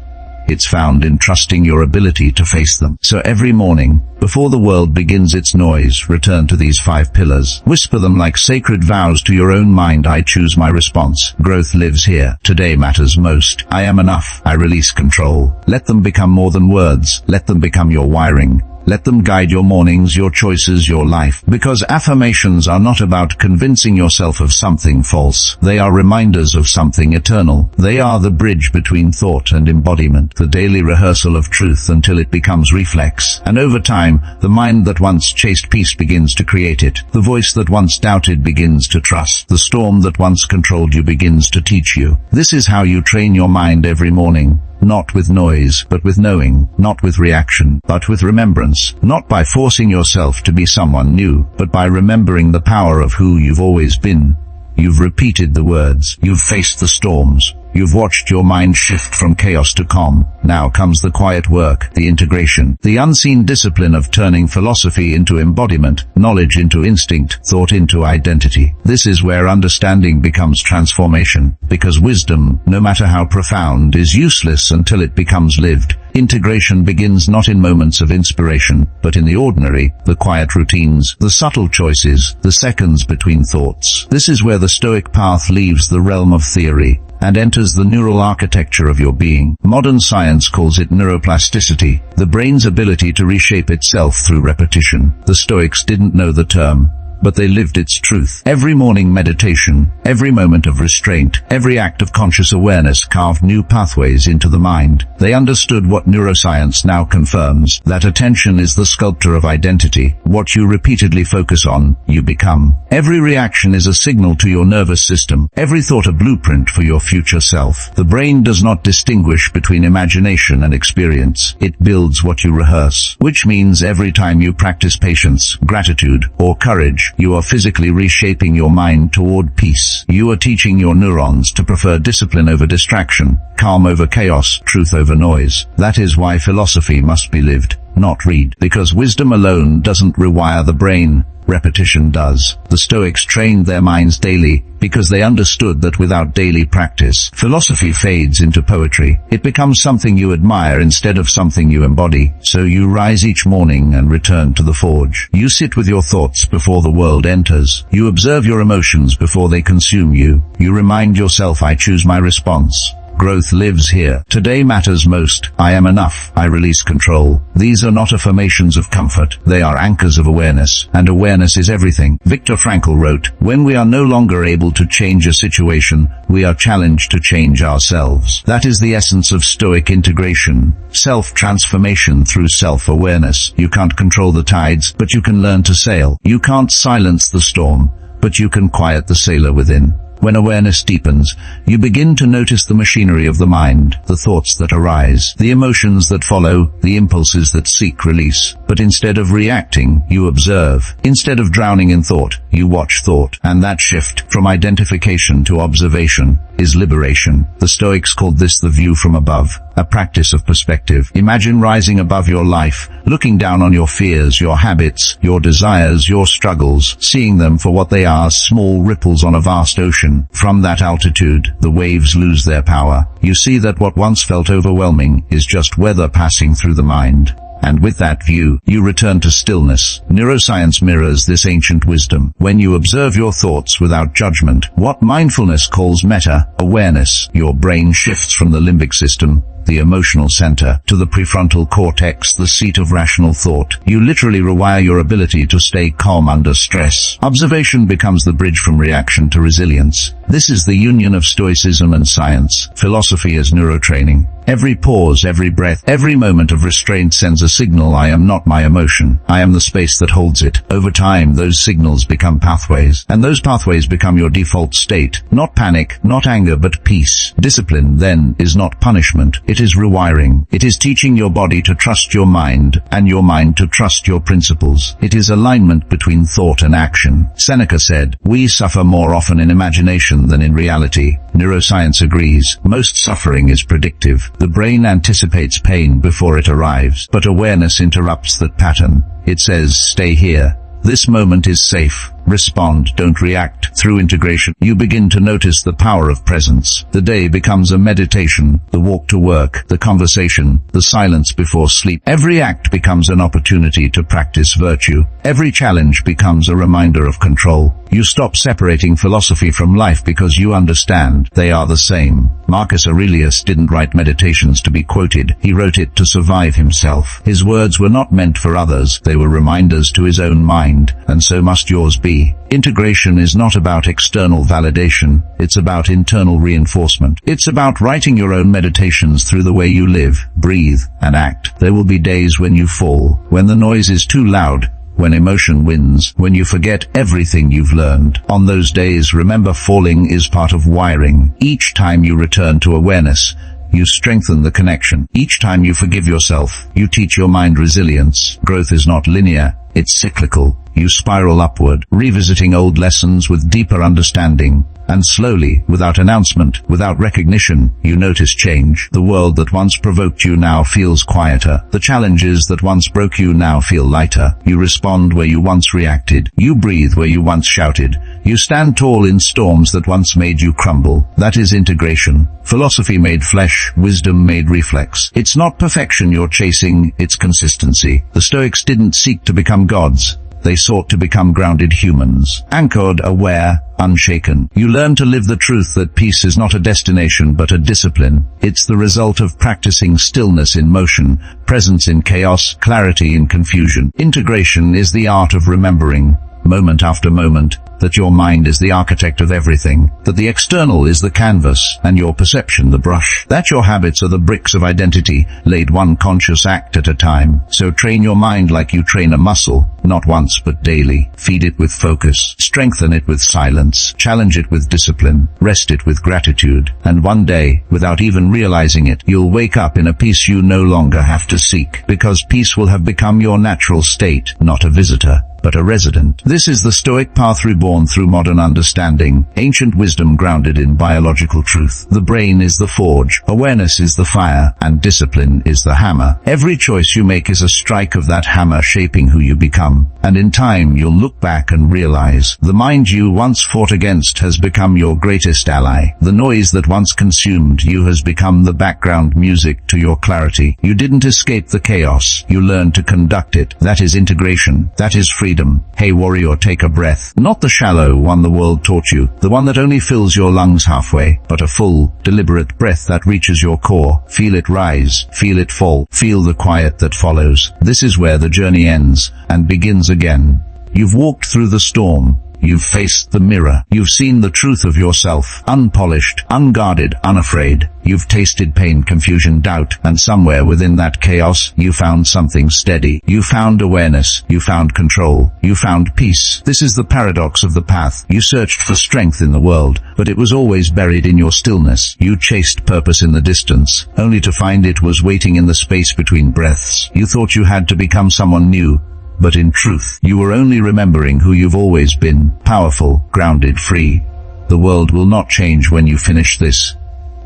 It's found in trusting your ability to face them. So every morning, before the world begins its noise, return to these 5 pillars. Whisper them like sacred vows to your own mind. I choose my response. Growth lives here. Today matters most. I am enough. I release control. Let them become more than words. Let them become your wiring. Let them guide your mornings, your choices, your life. Because affirmations are not about convincing yourself of something false. They are reminders of something eternal. They are the bridge between thought and embodiment, the daily rehearsal of truth until it becomes reflex. And over time, the mind that once chased peace begins to create it. The voice that once doubted begins to trust. The storm that once controlled you begins to teach you. This is how you train your mind every morning. Not with noise, but with knowing. Not with reaction, but with remembrance. Not by forcing yourself to be someone new, but by remembering the power of who you've always been. You've repeated the words. You've faced the storms. You've watched your mind shift from chaos to calm. Now comes the quiet work, the integration, the unseen discipline of turning philosophy into embodiment, knowledge into instinct, thought into identity. This is where understanding becomes transformation, because wisdom, no matter how profound, is useless until it becomes lived. Integration begins not in moments of inspiration, but in the ordinary, the quiet routines, the subtle choices, the seconds between thoughts. This is where the Stoic path leaves the realm of theory and enters the neural architecture of your being. Modern science calls it neuroplasticity, the brain's ability to reshape itself through repetition. The Stoics didn't know the term, but they lived its truth. Every morning meditation, every moment of restraint, every act of conscious awareness carved new pathways into the mind. They understood what neuroscience now confirms, that attention is the sculptor of identity. What you repeatedly focus on, you become. Every reaction is a signal to your nervous system, every thought a blueprint for your future self. The brain does not distinguish between imagination and experience. It builds what you rehearse, which means every time you practice patience, gratitude, or courage, you are physically reshaping your mind toward peace. You are teaching your neurons to prefer discipline over distraction, calm over chaos, truth over noise. That is why philosophy must be lived, not read. Because wisdom alone doesn't rewire the brain. Repetition does. The Stoics trained their minds daily because they understood that without daily practice, philosophy fades into poetry. It becomes something you admire instead of something you embody. So you rise each morning and return to the forge. You sit with your thoughts before the world enters. You observe your emotions before they consume you. You remind yourself, I choose my response. Growth lives here. Today matters most. I am enough. I release control. These are not affirmations of comfort. They are anchors of awareness. And awareness is everything. Viktor Frankl wrote, when we are no longer able to change a situation, we are challenged to change ourselves. That is the essence of Stoic integration. Self-transformation through self-awareness. You can't control the tides, but you can learn to sail. You can't silence the storm, but you can quiet the sailor within. When awareness deepens, you begin to notice the machinery of the mind, the thoughts that arise, the emotions that follow, the impulses that seek release. But instead of reacting, you observe. Instead of drowning in thought, you watch thought. And that shift, from identification to observation, is liberation. The Stoics called this the view from above, a practice of perspective. Imagine rising above your life, looking down on your fears, your habits, your desires, your struggles, seeing them for what they are, small ripples on a vast ocean. From that altitude, the waves lose their power. You see that what once felt overwhelming is just weather passing through the mind. And with that view, you return to stillness. Neuroscience mirrors this ancient wisdom. When you observe your thoughts without judgment, what mindfulness calls meta-awareness, your brain shifts from the limbic system, the emotional center, to the prefrontal cortex, the seat of rational thought. You literally rewire your ability to stay calm under stress. Observation becomes the bridge from reaction to resilience. This is the union of Stoicism and science, philosophy as neurotraining. Every pause, every breath, every moment of restraint sends a signal. I am not my emotion. I am the space that holds it. Over time, those signals become pathways, and those pathways become your default state. Not panic, not anger, but peace. Discipline, then, is not punishment. It It is rewiring. It is teaching your body to trust your mind, and your mind to trust your principles. It is alignment between thought and action. Seneca said, "We suffer more often in imagination than in reality." Neuroscience agrees. Most suffering is predictive. The brain anticipates pain before it arrives, but awareness interrupts that pattern. It says, "Stay here. This moment is safe. Respond, don't react." Through integration, you begin to notice the power of presence. The day becomes a meditation, the walk to work, the conversation, the silence before sleep. Every act becomes an opportunity to practice virtue. Every challenge becomes a reminder of control. You stop separating philosophy from life because you understand they are the same. Marcus Aurelius didn't write meditations to be quoted. He wrote it to survive himself. His words were not meant for others. They were reminders to his own mind, and so must yours be. Integration is not about external validation. It's about internal reinforcement. It's about writing your own meditations through the way you live, breathe, and act. There will be days when you fall, when the noise is too loud, when emotion wins, when you forget everything you've learned. On those days, remember, falling is part of wiring. Each time you return to awareness, you strengthen the connection. Each time you forgive yourself, you teach your mind resilience. Growth is not linear, it's cyclical. You spiral upward, revisiting old lessons with deeper understanding. And slowly, without announcement, without recognition, you notice change. The world that once provoked you now feels quieter. The challenges that once broke you now feel lighter. You respond where you once reacted. You breathe where you once shouted. You stand tall in storms that once made you crumble. That is integration. Philosophy made flesh, wisdom made reflex. It's not perfection you're chasing, it's consistency. The Stoics didn't seek to become gods. They sought to become grounded humans, anchored, aware, unshaken. You learn to live the truth that peace is not a destination but a discipline. It's the result of practicing stillness in motion, presence in chaos, clarity in confusion. Integration is the art of remembering, moment after moment, that your mind is the architect of everything, that the external is the canvas, and your perception the brush, that your habits are the bricks of identity, laid one conscious act at a time. So train your mind like you train a muscle, not once but daily. Feed it with focus, strengthen it with silence, challenge it with discipline, rest it with gratitude, and one day, without even realizing it, you'll wake up in a peace you no longer have to seek, because peace will have become your natural state, not a visitor, but a resident. This is the Stoic path reborn through modern understanding, ancient wisdom grounded in biological truth. The brain is the forge, awareness is the fire, and discipline is the hammer. Every choice you make is a strike of that hammer shaping who you become. And in time you'll look back and realize, the mind you once fought against has become your greatest ally. The noise that once consumed you has become the background music to your clarity. You didn't escape the chaos, you learned to conduct it. That is integration. That is freedom. Hey warrior, take a breath. Not the shallow one the world taught you, the one that only fills your lungs halfway, but a full, deliberate breath that reaches your core. Feel it rise, feel it fall, feel the quiet that follows. This is where the journey ends, and begins again. You've walked through the storm. You've faced the mirror. You've seen the truth of yourself, unpolished, unguarded, unafraid. You've tasted pain, confusion, doubt, and somewhere within that chaos, you found something steady. You found awareness. You found control. You found peace. This is the paradox of the path. You searched for strength in the world, but it was always buried in your stillness. You chased purpose in the distance, only to find it was waiting in the space between breaths. You thought you had to become someone new, but in truth, you were only remembering who you've always been, powerful, grounded, free. The world will not change when you finish this.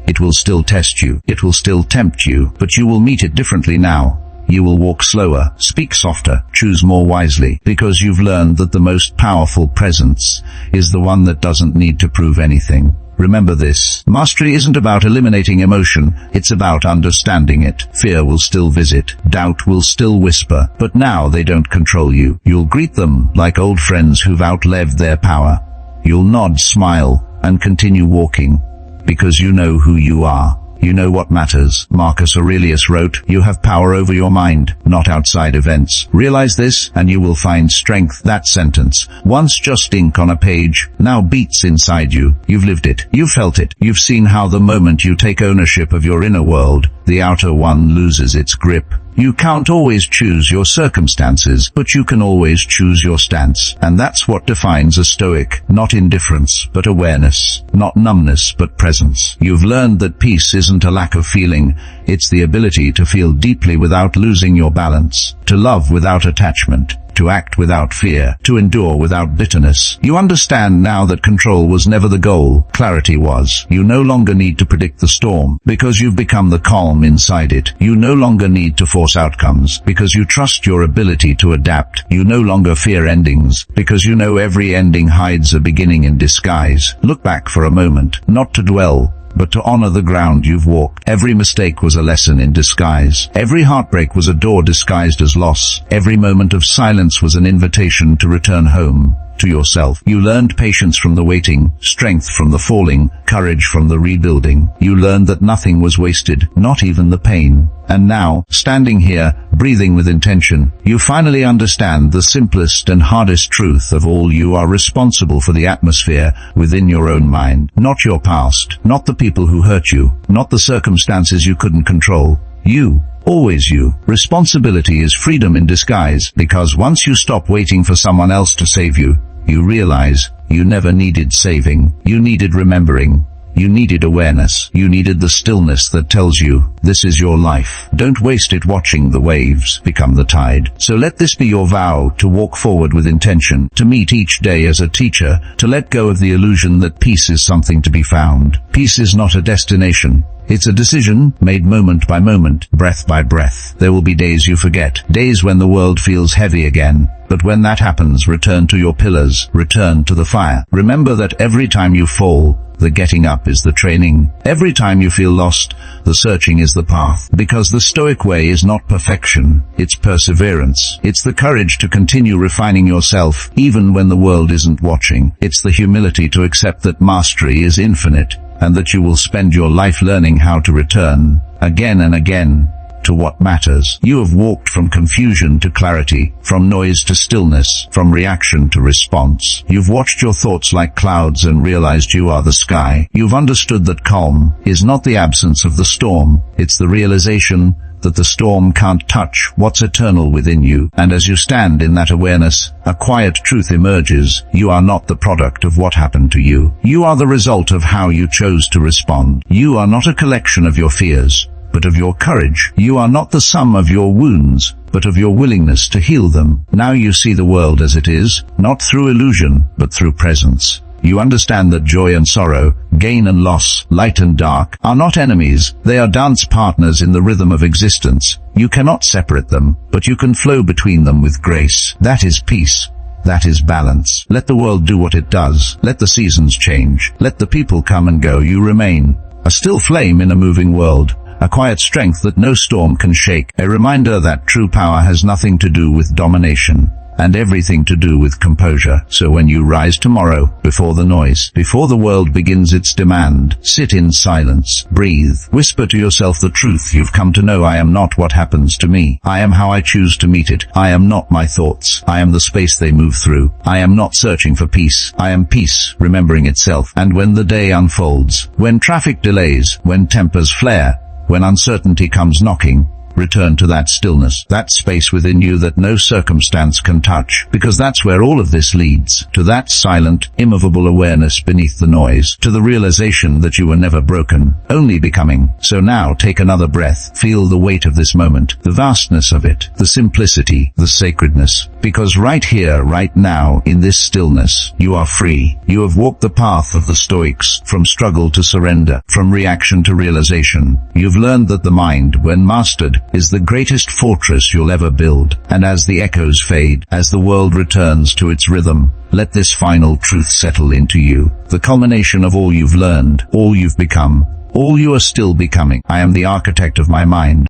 It will still test you, it will still tempt you, but you will meet it differently now. You will walk slower, speak softer, choose more wisely, because you've learned that the most powerful presence is the one that doesn't need to prove anything. Remember this. Mastery isn't about eliminating emotion, it's about understanding it. Fear will still visit, doubt will still whisper, but now they don't control you. You'll greet them like old friends who've outlived their power. You'll nod, smile, and continue walking, because you know who you are. You know what matters. Marcus Aurelius wrote, "You have power over your mind, not outside events." Realize this, and you will find strength. That sentence, once just ink on a page, now beats inside you. You've lived it. You've felt it. You've seen how the moment you take ownership of your inner world, the outer one loses its grip. You can't always choose your circumstances, but you can always choose your stance. And that's what defines a Stoic. Not indifference, but awareness. Not numbness, but presence. You've learned that peace isn't a lack of feeling, it's the ability to feel deeply without losing your balance, to love without attachment, to act without fear, to endure without bitterness. You understand now that control was never the goal, clarity was. You no longer need to predict the storm, because you've become the calm inside it. You no longer need to force outcomes, because you trust your ability to adapt. You no longer fear endings, because you know every ending hides a beginning in disguise. Look back for a moment, not to dwell, but to honor the ground you've walked. Every mistake was a lesson in disguise. Every heartbreak was a door disguised as loss. Every moment of silence was an invitation to return home, to yourself. You learned patience from the waiting, strength from the falling, courage from the rebuilding. You learned that nothing was wasted, not even the pain. And now, standing here, breathing with intention, you finally understand the simplest and hardest truth of all. You are responsible for the atmosphere within your own mind. Not your past, not the people who hurt you, not the circumstances you couldn't control. You. Always you. Responsibility is freedom in disguise, because once you stop waiting for someone else to save you, you realize you never needed saving. You needed remembering. You needed awareness. You needed the stillness that tells you, this is your life. Don't waste it watching the waves become the tide. So let this be your vow, to walk forward with intention, to meet each day as a teacher, to let go of the illusion that peace is something to be found. Peace is not a destination. It's a decision, made moment by moment, breath by breath. There will be days you forget, days when the world feels heavy again. But when that happens, return to your pillars, return to the fire. Remember that every time you fall, the getting up is the training. Every time you feel lost, the searching is the path. Because the Stoic way is not perfection, it's perseverance. It's the courage to continue refining yourself, even when the world isn't watching. It's the humility to accept that mastery is infinite, and that you will spend your life learning how to return, again and again, to what matters. You have walked from confusion to clarity, from noise to stillness, from reaction to response. You've watched your thoughts like clouds and realized you are the sky. You've understood that calm is not the absence of the storm, it's the realization that the storm can't touch what's eternal within you. And as you stand in that awareness, a quiet truth emerges. You are not the product of what happened to you. You are the result of how you chose to respond. You are not a collection of your fears, but of your courage. You are not the sum of your wounds, but of your willingness to heal them. Now you see the world as it is, not through illusion, but through presence. You understand that joy and sorrow, gain and loss, light and dark, are not enemies. They are dance partners in the rhythm of existence. You cannot separate them, but you can flow between them with grace. That is peace. That is balance. Let the world do what it does. Let the seasons change. Let the people come and go. You remain a still flame in a moving world. A quiet strength that no storm can shake. A reminder that true power has nothing to do with domination, and everything to do with composure. So when you rise tomorrow, before the noise, before the world begins its demand, sit in silence, breathe, whisper to yourself the truth you've come to know. I am not what happens to me. I am how I choose to meet it. I am not my thoughts. I am the space they move through. I am not searching for peace. I am peace, remembering itself. And when the day unfolds, when traffic delays, when tempers flare, when uncertainty comes knocking, return to that stillness, that space within you that no circumstance can touch, because that's where all of this leads, to that silent, immovable awareness beneath the noise, to the realization that you were never broken, only becoming. So now take another breath, feel the weight of this moment, the vastness of it, the simplicity, the sacredness, because right here, right now, in this stillness, you are free. You have walked the path of the Stoics, from struggle to surrender, from reaction to realization. You've learned that the mind, when mastered, is the greatest fortress you'll ever build. And as the echoes fade, as the world returns to its rhythm, let this final truth settle into you, the culmination of all you've learned, all you've become, all you are still becoming. I am the architect of my mind.